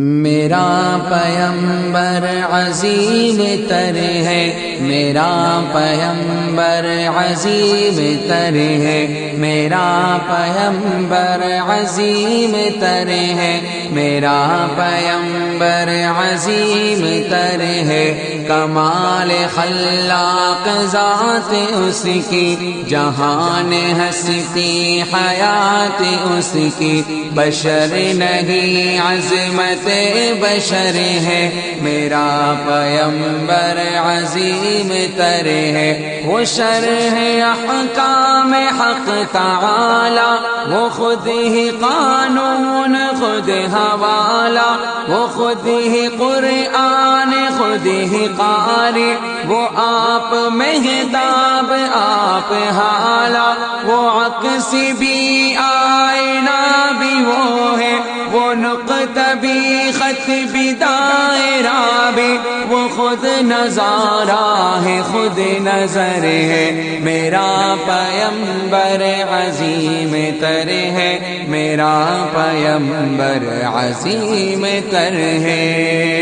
میرا پیمبر عظیم تر ہے، میرا پیمبر عظیم تر ہے، میرا پیمبر عظیم تر ہے، میرا پیمبر عظیم تر ہے۔ کمال خلاق ذات اس کی، جہان ہستی حیات اس کی، بشر نہیں عظمت بشر ہے، میرا پیمبر عظیم تر ہے۔ وہ شرح احکام حق تعالی، وہ خود ہی قانون خود حوالہ، وہ خود ہی قرآن خود ہی قاری، وہ آپ مہتاب آپ حالہ، وہ عکس بھی آئینہ بھی وہ ہے، وہ نقطہ بھی خط بھی دائرہ بھی، وہ خود نظارہ ہے خود نظر ہے، میرا پیمبر عظیم تر ہے، میرا پیمبر عظیم تر ہے۔